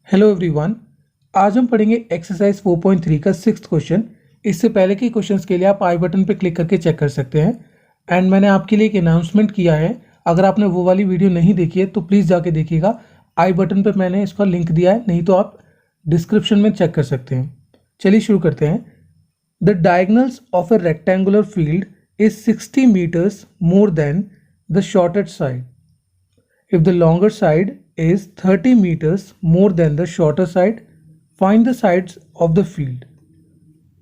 Hello everyone. आज हम पढ़ेंगे एक्सरसाइज 4.3 का 6th क्वेश्चन। इससे पहले के क्वेश्चंस के लिए आप आई बटन पर क्लिक करके चेक कर सकते हैं। एंड मैंने आपके लिए एक अनाउंसमेंट किया है, अगर आपने वो वाली वीडियो नहीं देखी है तो प्लीज़ जाके देखिएगा। आई बटन पर मैंने इसका लिंक दिया है, नहीं तो आप डिस्क्रिप्शन में चेक कर सकते हैं। चलिए शुरू करते हैं। The diagonals of a rectangular field is 60 meters more than the shorted side if the longer side is 30 meters more than the shorter side, find the sides of the field।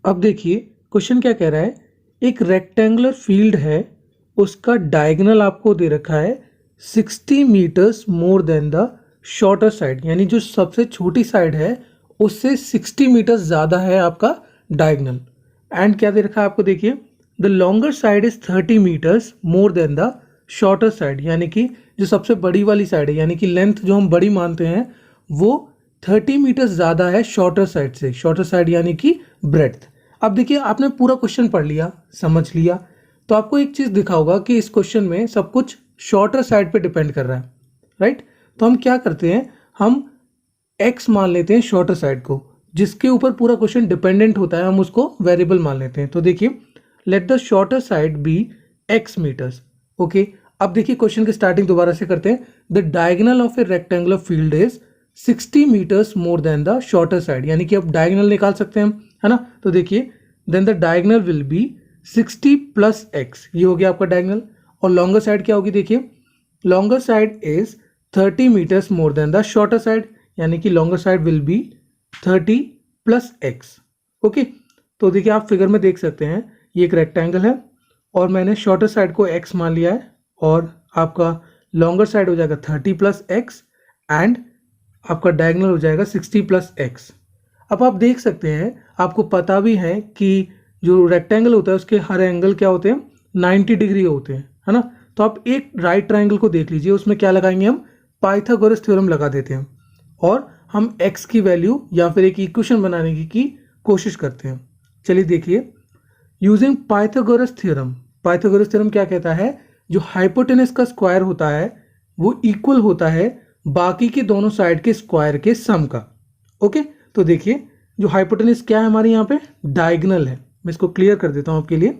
अब देखिए question क्या कह रहा है। एक rectangular field है, उसका diagonal आपको दे रखा है 60 meters more than the shorter side, यानी जो सबसे छोटी साइड है उससे 60 मीटर्स ज़्यादा है आपका डायगोनल। एंड क्या दे रखा है आपको, देखिए the longer side is 30 meters more than the shorter side, यानी कि जो सबसे बड़ी वाली साइड है, यानी कि लेंथ जो हम बड़ी मानते हैं वो 30 मीटर ज़्यादा है शॉर्टर साइड से। शॉर्टर साइड यानी कि ब्रेड्थ। अब देखिए आपने पूरा क्वेश्चन पढ़ लिया, समझ लिया, तो आपको एक चीज़ दिखा होगा कि इस क्वेश्चन में सब कुछ शॉर्टर साइड पे डिपेंड कर रहा है, राइट। तो हम क्या करते हैं, हम x मान लेते हैं शॉर्टर साइड को, जिसके ऊपर पूरा क्वेश्चन डिपेंडेंट होता है हम उसको वेरिएबल मान लेते हैं। तो देखिए let the shorter side be x meters. Okay, अब देखिए क्वेश्चन की स्टार्टिंग दोबारा से करते हैं। The diagonal of a rectangular field is 60 meters more than the shorter side, यानी कि अब डायगोनल निकाल सकते हैं हम, है ना। तो देखिए then the diagonal will be 60 plus x, ये हो गया आपका डायगोनल। और लॉन्गर साइड क्या होगी, देखिए longer side is 30 meters more than the shorter side, यानी कि longer side will be 30 plus x। Okay, तो देखिए आप फिगर में देख सकते हैं ये एक रेक्टेंगल है और मैंने शॉर्टर साइड को x मान लिया है, और आपका लॉन्गर साइड हो जाएगा 30 प्लस एक्स एंड आपका डायगोनल हो जाएगा 60 प्लस एक्स। अब आप देख सकते हैं, आपको पता भी है कि जो रेक्टेंगल होता है उसके हर एंगल क्या होते हैं, 90 डिग्री होते हैं, है ना। तो आप एक राइट ट्रायंगल को देख लीजिए, उसमें क्या लगाएंगे हम, पाइथागोरस थ्योरम लगा देते हैं और हम x की वैल्यू या फिर एक इक्वेशन बनाने की कोशिश करते हैं। चलिए देखिए, using Pythagoras theorem. Pythagoras theorem क्या कहता है, जो हाइपोटेनस का स्क्वायर होता है वो इक्वल होता है बाकी के दोनों साइड के स्क्वायर के सम का। ओके, तो देखिए जो हाइपोटेनस क्या है हमारे यहाँ पे, डायगोनल है। मैं इसको क्लियर कर देता हूँ आपके लिए।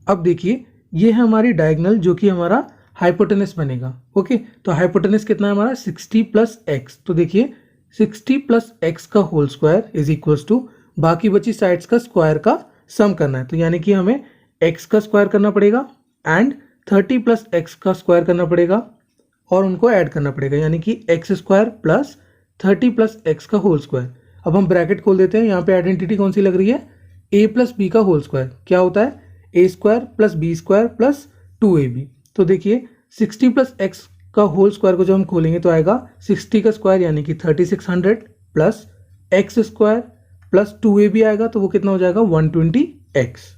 अब देखिए ये है हमारी डायगोनल जो कि हमारा हाइपोटेनस बनेगा। ओके, तो हाइपोटेनस कितना है हमारा, 60 प्लस एक्स। तो देखिए 60 प्लस एक्स का whole square is equals to बाकी बची साइड्स का स्क्वायर का सम करना है। तो यानी कि हमें एक्स का स्क्वायर करना पड़ेगा एंड 30 प्लस एक्स का स्क्वायर करना पड़ेगा और उनको ऐड करना पड़ेगा, यानी कि x square plus 30 plus x का होल स्क्वायर। अब हम ब्रैकेट खोल देते हैं, यहाँ पे आइडेंटिटी कौन सी लग रही है, a प्लस बी का होल स्क्वायर क्या होता है, a square plus b square plus 2ab। तो देखिए 60 प्लस एक्स का होल स्क्वायर को जब हम खोलेंगे तो आएगा 60 का स्क्वायर यानी कि 3600 plus x square plus 2ab आएगा, तो वो कितना हो जाएगा 120x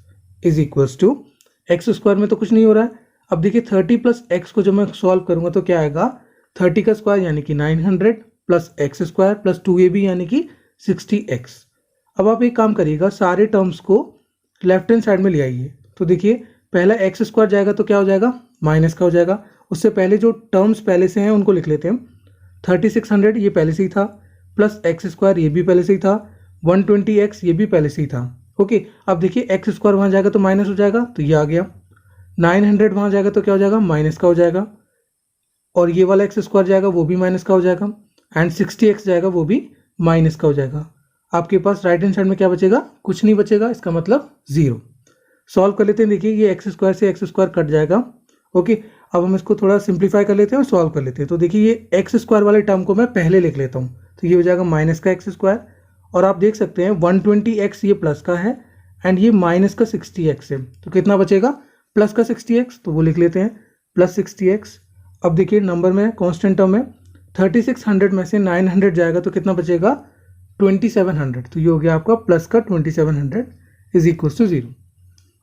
is equals to x square में तो कुछ नहीं हो रहा है। अब देखिए 30 प्लस एक्स को जब मैं सॉल्व करूंगा तो क्या आएगा, 30 का स्क्वायर यानी कि 900 plus x square plus 2ab यानी कि 60x। अब आप एक काम करिएगा, सारे टर्म्स को लेफ्ट हैंड साइड में ले आइए। तो देखिए पहला एक्स स्क्वायर जाएगा तो क्या हो जाएगा, माइनस का हो जाएगा। उससे पहले जो टर्म्स पहले से हैं उनको लिख लेते हैं। 3600 ये पहले से ही था, प्लस एक्स स्क्वायर ये भी पहले से ही था, 120x ये भी पहले से ही था। ओके, अब देखिए एक्स स्क्वायर वहाँ जाएगा तो माइनस हो जाएगा, तो ये आ गया। 900 वहाँ जाएगा तो क्या हो जाएगा, माइनस का हो जाएगा। और ये वाला एक्स स्क्वायर जाएगा वो भी माइनस का हो जाएगा एंड 60x जाएगा वो भी माइनस का हो जाएगा। आपके पास राइट हैंड साइड में क्या बचेगा, कुछ नहीं बचेगा, इसका मतलब 0। सॉल्व कर लेते हैं। देखिए ये एक्स स्क्वायर से एक्स स्क्वायर कट जाएगा। ओके, अब हम इसको थोड़ा सिंप्लीफाई कर लेते हैं और सॉल्व कर लेते हैं। तो देखिए ये एक्स स्क्वायर वाले टर्म को मैं पहले लिख लेता हूँ, तो ये हो जाएगा माइनस का एक्स स्क्वायर। और आप देख सकते हैं 120x ये प्लस का है एंड ये माइनस का 60x है, तो कितना बचेगा, प्लस का 60x, तो वो लिख लेते हैं प्लस 60x। अब देखिए नंबर में कांस्टेंट टर्म है, 3600 में से 900 जाएगा तो कितना बचेगा, 2700। तो ये हो गया आपका प्लस का 2700 इज इक्वल टू 0।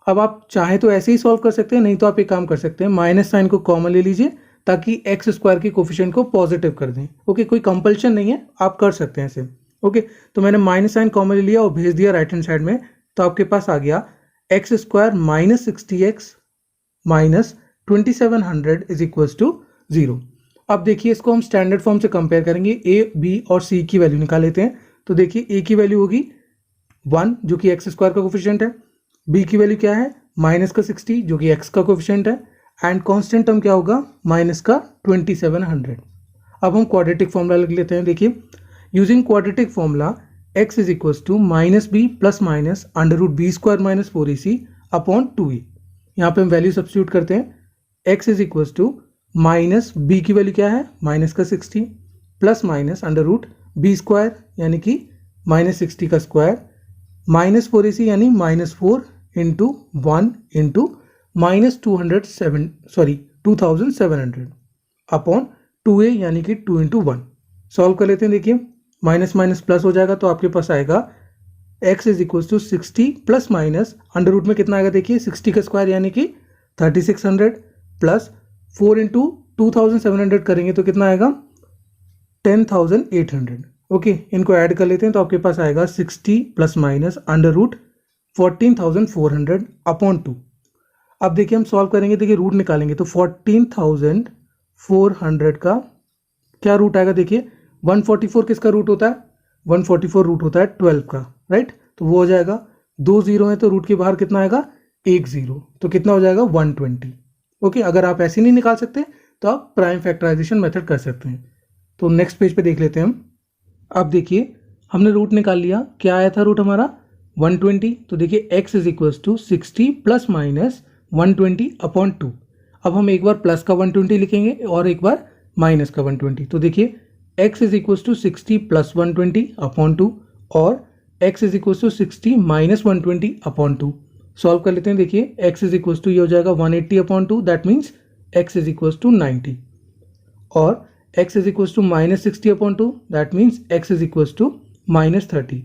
अब आप चाहे तो ऐसे ही सॉल्व कर सकते हैं, नहीं तो आप एक काम कर सकते हैं, माइनस साइन को कॉमन ले लीजिए ताकि एक्स स्क्वायर की कोफिशिएंट को पॉजिटिव कर दें। ओके, कोई कंपल्शन नहीं है, आप कर सकते हैं इसे। ओके, तो मैंने माइनस साइन कॉमन ले लिया और भेज दिया राइट हैंड साइड में, तो आपके पास आ गया x square minus 60x minus 2700 is equals to 0। अब देखिए इसको हम स्टैंडर्ड फॉर्म से कंपेयर करेंगे, ए बी और सी की वैल्यू निकाल लेते हैं। तो देखिए ए की वैल्यू होगी 1 जो कि एक्स स्क्वायर का कोफिशिएंट है, बी की वैल्यू क्या है माइनस का 60 जो कि एक्स का कोफिशिएंट है, एंड कांस्टेंट टर्म क्या होगा माइनस का 2700। अब हम क्वाड्रेटिक फॉर्मूला लिख लेते हैं। देखिए using quadratic formula x is equals to minus b plus minus under root b square minus 4ac upon 2a। यहाँ पे हम वैल्यू सब्स्टिट्यूट करते हैं। x is equals to minus b की वैल्यू क्या है माइनस का 60 plus minus under root b square यानी कि माइनस 60 का स्क्वायर माइनस 4ac यानी minus 4 into 1 into minus 2700 upon 2a यानी कि 2 इंटू 1। सॉल्व कर लेते हैं। देखिए माइनस माइनस प्लस हो जाएगा तो आपके पास आएगा x is equal to 60 plus minus under root में कितना आएगा देखिए 60 का स्क्वायर यानी कि 3600 प्लस 4 इंटू 2700 करेंगे तो कितना आएगा 10800। ओके, इनको ऐड कर लेते हैं तो आपके पास आएगा 60 plus minus under root 14400 upon 2। अब देखिए हम सॉल्व करेंगे, देखिए रूट निकालेंगे तो 14400 का क्या रूट आएगा देखिए 144 किसका रूट होता है 144 रूट होता है 12 का, राइट। तो वो हो जाएगा 2 जीरो है तो रूट के बाहर कितना आएगा 1 जीरो, तो कितना हो जाएगा 120। ओके, अगर आप ऐसे नहीं निकाल सकते तो आप प्राइम फैक्टराइजेशन मेथड कर सकते हैं। तो नेक्स्ट पेज पे देख लेते हैं हम। अब देखिए हमने रूट निकाल लिया, क्या आया था रूट हमारा 120। तो देखिए x is equals to 60 plus minus 120 upon 2। अब हम एक बार प्लस का 120 लिखेंगे और एक बार माइनस का 120। तो देखिए x is equals to 60 plus 120 upon 2 और x is equals to 60 minus 120 upon 2। Solve कर लेते हैं। देखिए x इज इक्वल्स टू ये हो जाएगा 180 upon 2, that means x is equals to 90 और x is equals to minus 60 upon 2, that means x is equals to minus 30।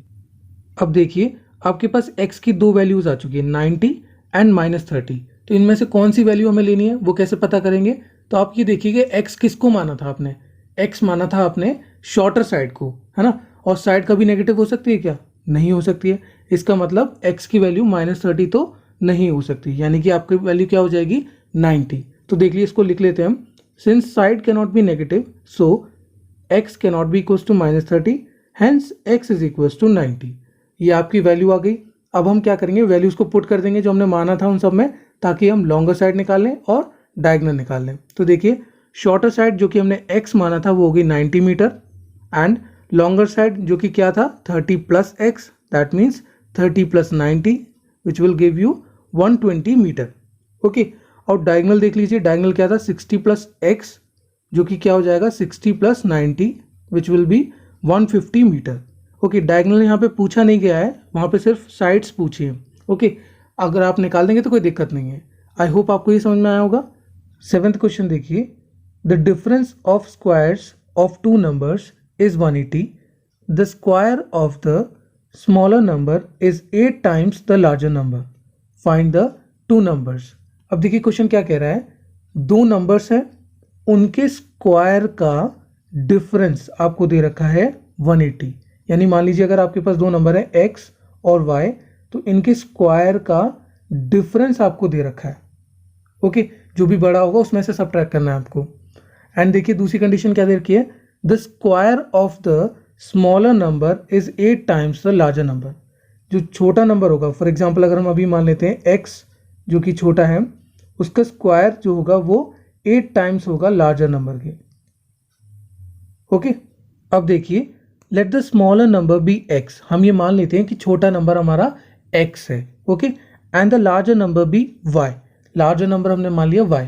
अब देखिए आपके पास x की दो वैल्यूज आ चुकी है 90 एंड माइनस 30। तो इनमें से कौन सी वैल्यू हमें लेनी है वो कैसे पता करेंगे। तो आप ये देखिए x किसको माना था आपने, x माना था आपने शॉर्टर साइड को, है ना। और साइड कभी नेगेटिव हो सकती है क्या, नहीं हो सकती है। इसका मतलब x की वैल्यू माइनस 30 तो नहीं हो सकती, यानी कि आपकी वैल्यू क्या हो जाएगी 90। तो देख लीजिए इसको लिख लेते हैं हम, since side can not be negative so x can not be equals to minus 30 hence x is equals to 90। ये आपकी वैल्यू आ गई। अब हम क्या करेंगे वैल्यूज को पुट कर देंगे जो हमने माना था उन सब में, ताकि हम लॉन्गर साइड निकाल लें और डायगोनल निकाल लें। तो देखिए शॉर्टर साइड जो कि हमने x माना था वो होगी 90 मीटर एंड लॉन्गर साइड जो कि क्या था 30 plus x, that means 30 plus 90 which will give you 120 meter. Okay, और डायगोनल देख लीजिए, डायगोनल क्या था 60 प्लस x जो कि क्या हो जाएगा 60 plus 90 which will be 150 meter. Okay, diagonal यहाँ पे पूछा नहीं गया है, वहाँ पे सिर्फ साइड्स पूछी है। ओके, अगर आप निकाल देंगे तो कोई दिक्कत नहीं है। आई होप आपको ये समझ में आया होगा। 7th क्वेश्चन देखिए, the difference of squares of two numbers is 180, the square of the smaller number is 8 times the larger number, find the two numbers. अब देखिए क्वेश्चन क्या कह रहा है, दो नंबर्स हैं उनके स्क्वायर का डिफरेंस आपको दे रखा है 180। यानी मान लीजिए अगर आपके पास दो नंबर है x और y, तो इनके स्क्वायर का डिफरेंस आपको दे रखा है। ओके, जो भी बड़ा होगा उसमें से सबट्रैक्ट करना है आपको। एंड देखिए दूसरी कंडीशन क्या दे रखी है, the square of the smaller number is 8 times the larger number. जो छोटा नंबर होगा, फॉर एग्जाम्पल अगर हम अभी मान लेते हैं x जो कि छोटा है, उसका स्क्वायर जो होगा वो 8 टाइम्स होगा लार्जर नंबर के। ओके, अब देखिए let the smaller number be x, हम ये मान लेते हैं कि छोटा नंबर हमारा x है। Okay, and the larger number be y, larger number हमने मान लिया y।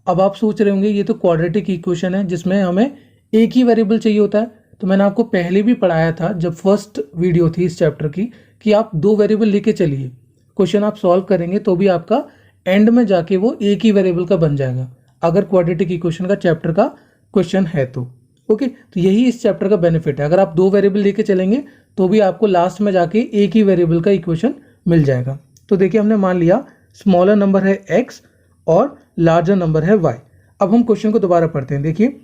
अब आप सोच रहे होंगे ये तो क्वाड्रेटिक इक्वेशन है जिसमें हमें एक ही वेरिएबल चाहिए होता है। तो मैंने आपको पहले भी पढ़ाया था जब फर्स्ट वीडियो थी इस चैप्टर की, कि आप दो वेरिएबल लेके चलिए, क्वेश्चन आप सॉल्व करेंगे तो भी आपका एंड में जाके वो एक ही वेरिएबल का बन जाएगा, अगर क्वाड्रेटिक इक्वेशन का चैप्टर का क्वेश्चन है तो। ओके, तो यही इस चैप्टर का बेनिफिट है, अगर आप दो वेरिएबल लेके चलेंगे तो भी आपको लास्ट में जाके एक ही वेरिएबल का इक्वेशन मिल जाएगा। तो देखिए हमने मान लिया स्मॉलर नंबर है x और लार्जर नंबर है y। अब हम क्वेश्चन को दोबारा पढ़ते हैं। देखिए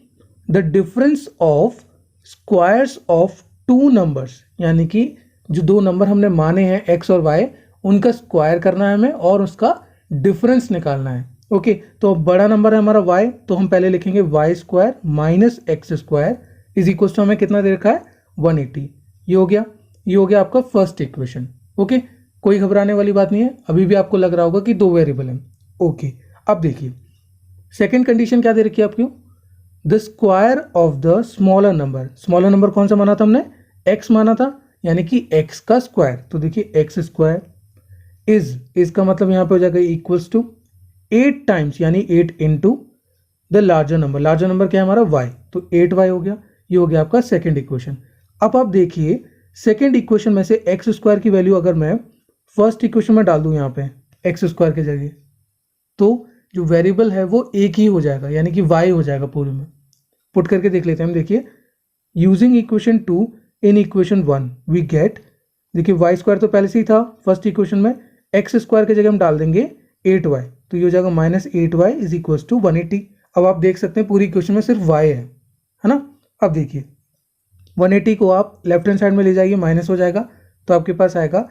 the difference of squares of two numbers, यानी कि जो दो नंबर हमने माने हैं x और y, उनका स्क्वायर करना है हमें और उसका डिफरेंस निकालना है। ओके, तो बड़ा नंबर है हमारा y, तो हम पहले लिखेंगे y square minus x square is equal to हमें कितना दे रखा है 180। ये हो गया आपका फर्स्ट इक्वेशन। ओके, कोई घबराने वाली बात नहीं है, अभी भी आपको लग रहा होगा कि 2 वेरिएबल हैं। ओके, अब देखिए सेकेंड कंडीशन क्या दे रखी है आपकी, the square of the smaller number. Smaller number कौन सा माना था हमने, x माना था, यानी कि x का स्क्वायर। तो देखिए एक्स स्क्वायर इज का मतलब यहाँ पे हो जाएगा इक्वल्स टू 8 टाइम्स यानी 8 into the larger number. Larger number क्या है हमारा y, तो 8y हो गया। ये हो गया आपका सेकेंड इक्वेशन। अब आप देखिए सेकेंड इक्वेशन में से एक्स स्क्वायर की वैल्यू अगर मैं फर्स्ट इक्वेशन में डाल दूं यहाँ पे एक्स स्क्वायर की जगह, तो जो वेरिएबल है वो एक ही हो जाएगा, यानी कि y हो जाएगा पूरे में। पुट करके देख लेते हैं हम। देखिए using equation 2 in equation 1 we get, देखिए वाई स्क्वायर तो पहले से ही था फर्स्ट इक्वेशन में, एक्स स्क्वायर की जगह हम डाल देंगे 8y, तो ये हो जाएगा minus 8y is equal to 180। अब आप देख सकते हैं पूरी इक्वेशन में सिर्फ y है ना। अब देखिए 180 को आप लेफ्ट हैंड साइड में ले जाइए, माइनस हो जाएगा, तो आपके पास आएगा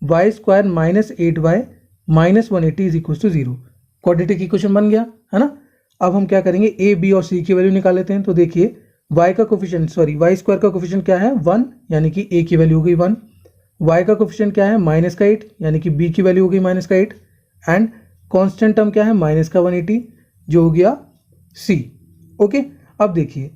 y square minus 8y minus 180 is equal to 0। Quadratic equation बन गया है ना। अब हम क्या करेंगे, a b और c की वैल्यू निकाल लेते हैं। तो देखिए वाई स्क्वायर का कोफिशिएंट क्या है 1, यानी कि a की वैल्यू हो गई 1। y का कोफिशिएंट क्या है माइनस का 8, यानी कि b की वैल्यू हो गई माइनस का 8। एंड कांस्टेंट टर्म क्या है माइनस का 180, जो हो गया c। ओके, अब देखिए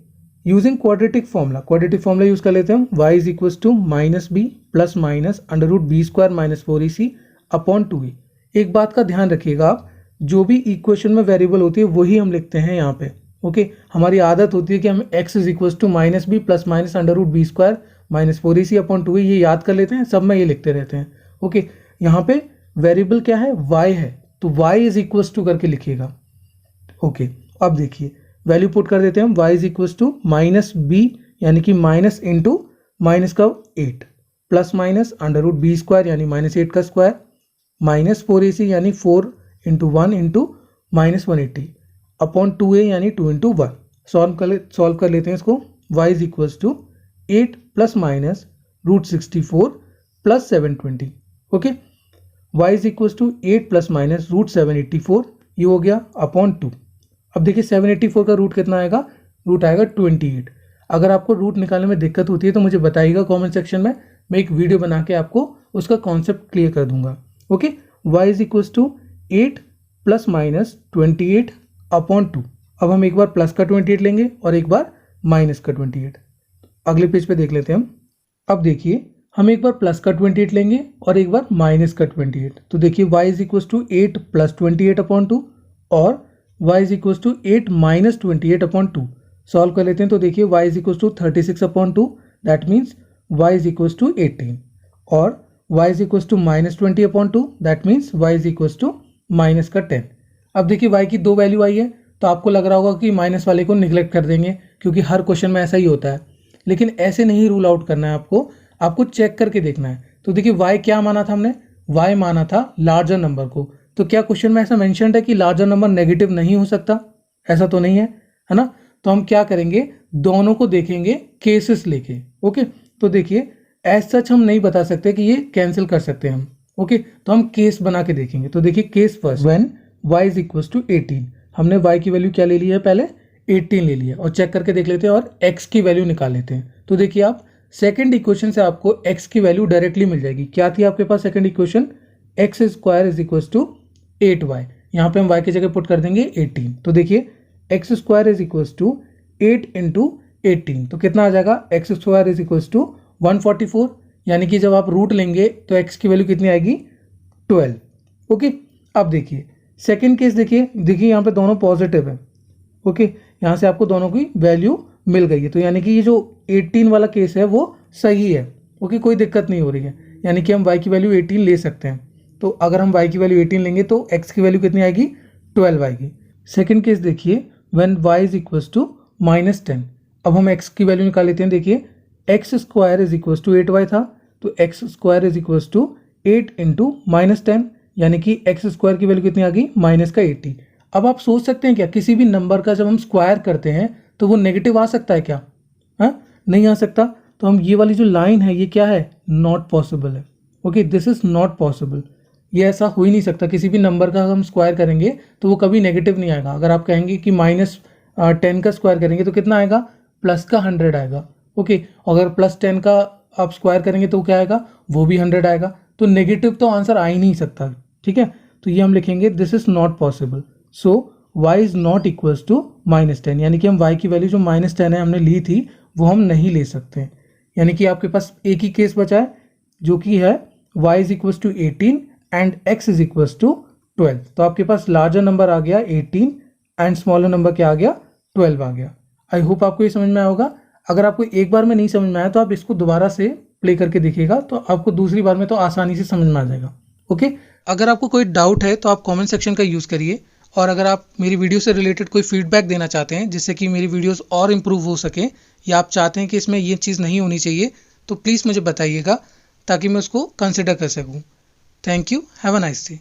यूजिंग क्वाड्रेटिक फॉर्मूला यूज कर लेते हैं हम। y is equal to minus b plus minus under root b square minus 4ac upon 2a। एक बात का ध्यान रखिएगा आप, जो भी इक्वेशन में वेरिएबल होती है वही हम लिखते हैं यहाँ पे। ओके, हमारी आदत होती है कि हम x is equal to minus b plus minus under root b square minus 4ac upon 2a ये याद कर लेते हैं, सब में ये लिखते रहते हैं। ओके, यहाँ पे वेरिएबल क्या है y है, तो y इज इक्वल टू करके लिखिएगा। ओके, अब देखिए वैल्यू पुट कर देते हैं हम। y is equal to minus b, यानी कि माइनस इंटू माइनस का 8 plus minus under root b square यानी माइनस 8 का स्क्वायर माइनस 4ac यानी 4 into 1 into minus 180 upon 2a यानी 2 इंटू 1। सॉल्व कर लेते हैं इसको। y is equal to 8 plus minus root 64 plus 720। Okay, y is equal to 8 plus minus root 784, ये हो गया अपॉन 2। अब देखिए 784 का रूट कितना आएगा, रूट आएगा 28। अगर आपको रूट निकालने में दिक्कत होती है तो मुझे बताइएगा कमेंट सेक्शन में, मैं एक वीडियो बना के आपको उसका कॉन्सेप्ट क्लियर कर दूंगा। Okay, y is equal to 8 plus minus 28 upon 2। अब हम एक बार प्लस का 28 लेंगे और एक बार माइनस का 28। अगले पेज पे देख लेते हैं हम। अब देखिए हम एक बार प्लस का 28 लेंगे और एक बार माइनस का 28। तो देखिए y is equal to 8 plus 28 upon 2 और y is equal to 8 minus 28 upon 2। Solve कर लेते हैं। तो देखिए y is equal to 36 upon 2, that means y is equal to 18 और y is equal to minus 20 upon 2, that means y is equal to minus का 10। अब देखिए y की 2 वैल्यू आई है, तो आपको लग रहा होगा कि माइनस वाले को निगलेक्ट कर देंगे, क्योंकि हर क्वेश्चन में ऐसा ही होता है। लेकिन ऐसे नहीं रूल आउट करना है आपको चेक करके देखना है। तो देखिए y क्या माना था हमने, y माना था लार्जर नंबर को। तो क्या क्वेश्चन में ऐसा मेंशन्ड है कि लार्जर नंबर नेगेटिव नहीं हो सकता, ऐसा तो नहीं है ना। तो हम क्या करेंगे, दोनों को देखेंगे केसेस लेके। ओके, तो देखिए एज सच हम नहीं बता सकते कि ये कैंसिल कर सकते हैं हम। ओके, तो हम केस बना के देखेंगे। तो देखिए case first, when y is equal to 18, हमने y की वैल्यू क्या ले ली है, पहले 18 ले लिया और चेक करके देख लेते हैं और x की वैल्यू निकाल लेते हैं। तो देखिए आप सेकंड इक्वेशन से आपको x की वैल्यू डायरेक्टली मिल जाएगी। क्या थी आपके पास second equation, x square is equal to 8y। यहाँ पे हम y की जगह पुट कर देंगे 18। तो देखिए x square is equal to 8 into 18, तो कितना आ जाएगा, x square is equal to 144, यानी कि जब आप रूट लेंगे तो x की वैल्यू कितनी आएगी 12। ओके, अब देखिए सेकेंड केस देखिए यहाँ पे दोनों पॉजिटिव है। ओके, यहाँ से आपको दोनों की वैल्यू मिल गई है, तो यानी कि ये जो 18 वाला केस है वो सही है। ओके, कोई दिक्कत नहीं हो रही है, यानी कि हम y की वैल्यू 18 ले सकते हैं। तो अगर हम y की वैल्यू 18 लेंगे तो x की वैल्यू कितनी आएगी, 12 आएगी। सेकेंड केस देखिए, when y is equal to minus 10। अब हम x की वैल्यू निकाल लेते हैं। देखिए x square is equal to 8y था, तो x square is equal to 8 into minus 10, यानी कि एक्स स्क्वायर की वैल्यू कितनी आ गई, माइनस का 80। अब आप सोच सकते हैं क्या, किसी भी नंबर का जब हम स्क्वायर करते हैं तो वो नेगेटिव आ सकता है क्या, हाँ नहीं आ सकता। तो हम ये वाली जो लाइन है ये क्या है, नॉट पॉसिबल है। Okay, this is not possible, ये ऐसा हो ही नहीं सकता। किसी भी नंबर का हम स्क्वायर करेंगे तो वो कभी नेगेटिव नहीं आएगा। अगर आप कहेंगे कि -10 का स्क्वायर करेंगे तो कितना आएगा, +100 आएगा। ओके, अगर +10 का आप स्क्वायर करेंगे तो क्या आएगा, वो भी 100 आएगा। तो नेगेटिव तो आंसर आ ही नहीं सकता। ठीक है, तो ये हम लिखेंगे this is not possible. So y is not equals to -10, यानी कि हम y की वैल्यू जो -10 है हमने ली थी वो हम नहीं ले सकते हैं। यानी कि आपके पास एक ही केस बचा है जो कि है y is equals to 18 and x is equals to 12। तो आपके पास लार्जर नंबर आ गया 18 एंड स्मॉलर नंबर क्या आ गया, 12 आ गया। आई होप आपको ये समझ में आया होगा। अगर आपको एक बार में नहीं समझ में आया तो आप इसको दोबारा से प्ले करके देखिएगा, तो आपको दूसरी बार में तो आसानी से समझ में आ जाएगा। ओके, अगर आपको कोई डाउट है तो आप कमेंट सेक्शन का यूज़ करिए, और अगर आप मेरी वीडियो से रिलेटेड कोई फीडबैक देना चाहते हैं जिससे कि मेरी वीडियोस और इम्प्रूव हो सके, या आप चाहते हैं कि इसमें ये चीज़ नहीं होनी चाहिए, तो प्लीज़ मुझे बताइएगा ताकि मैं उसको कंसिडर कर सकूँ। Thank you, have a nice day.